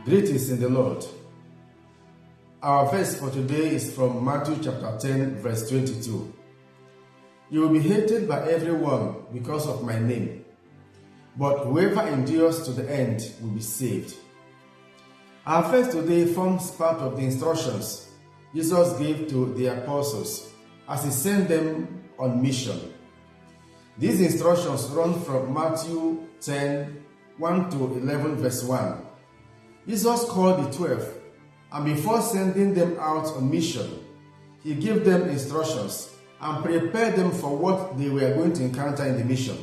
Greetings in the Lord. Our verse for today is from Matthew chapter 10, verse 22. You will be hated by everyone because of my name, but whoever endures to the end will be saved. Our verse today forms part of the instructions Jesus gave to the apostles as he sent them on mission. These instructions run from Matthew 10, 1 to 11, verse 1. Jesus called the 12, and before sending them out on mission, he gave them instructions and prepared them for what they were going to encounter in the mission.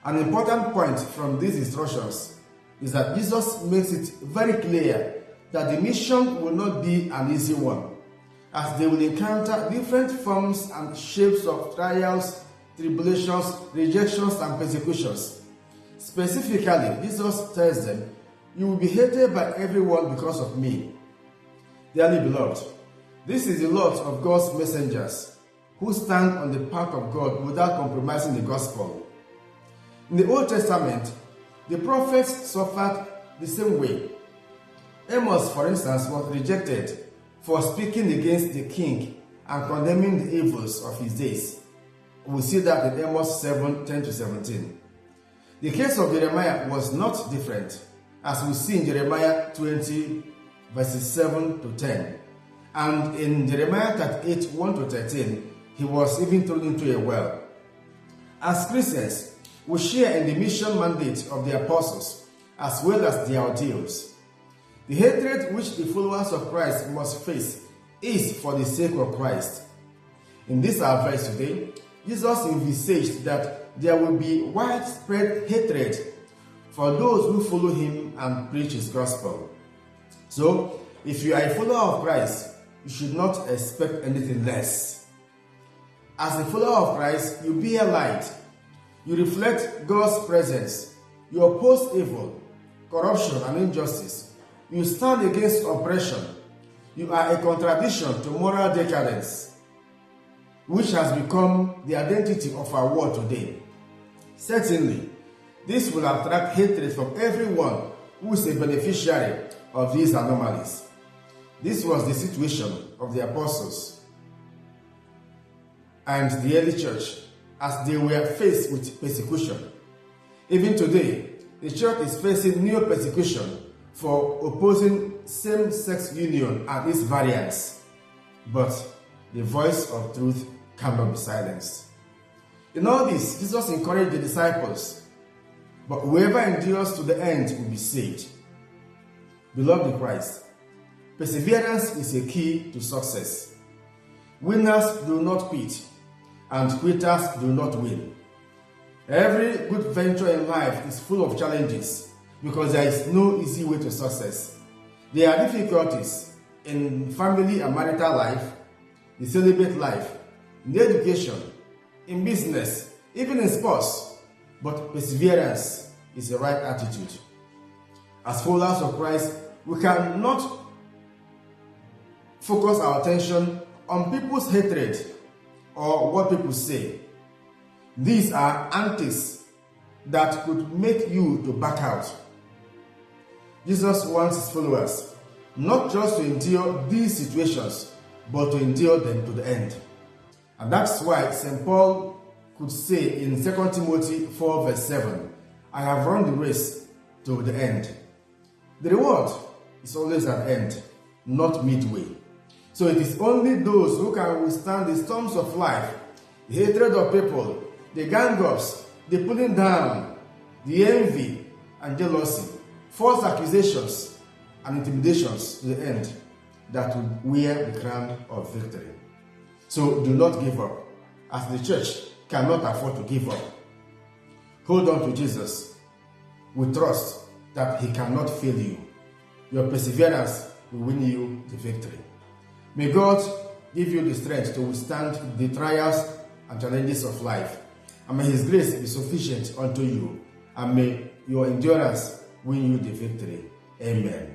An important point from these instructions is that Jesus makes it very clear that the mission will not be an easy one, as they will encounter different forms and shapes of trials, tribulations, rejections, and persecutions. Specifically, Jesus tells them, "You will be hated by everyone because of me." Dearly beloved, this is the lot of God's messengers who stand on the path of God without compromising the gospel. In the Old Testament, the prophets suffered the same way. Amos, for instance, was rejected for speaking against the king and condemning the evils of his days. We see that in Amos 7, 10 to 17. The case of Jeremiah was not different, as we see in Jeremiah 20, verses 7 to 10. And in Jeremiah 38, 1 to 13, he was even thrown into a well. As Christians, we share in the mission mandate of the apostles, as well as their ordeals. The hatred which the followers of Christ must face is for the sake of Christ. In this our verse today, Jesus envisaged that there will be widespread hatred for those who follow him and preach his gospel. So, if you are a follower of Christ, you should not expect anything less. As a follower of Christ, you be a light. You reflect God's presence. You oppose evil, corruption, and injustice. You stand against oppression. You are a contradiction to moral decadence, which has become the identity of our world today. Certainly, this will attract hatred from everyone who is a beneficiary of these anomalies. This was the situation of the apostles and the early church as they were faced with persecution. Even today, the church is facing new persecution for opposing same-sex union and its variants. But the voice of truth cannot be silenced. In all this, Jesus encouraged the disciples, "But whoever endures to the end will be saved." Beloved in Christ, perseverance is a key to success. Winners do not quit, and quitters do not win. Every good venture in life is full of challenges because there is no easy way to success. There are difficulties in family and marital life, the celibate life, in education, in business, even in sports, but perseverance is the right attitude. As followers of Christ, we cannot focus our attention on people's hatred or what people say. These are antics that could make you to back out. Jesus wants his followers not just to endure these situations, but to endure them to the end. And that's why St. Paul could say in 2 Timothy 4, verse 7, "I have run the race to the end." The reward is always at the end, not midway. So it is only those who can withstand the storms of life, the hatred of people, the gang-ups, the pulling down, the envy and jealousy, false accusations and intimidations to the end, that will wear the crown of victory. So do not give up, as the church cannot afford to give up. Hold on to Jesus with trust that he cannot fail you. Your perseverance will win you the victory. May God give you the strength to withstand the trials and challenges of life, and may his grace be sufficient unto you, and may your endurance win you the victory. Amen.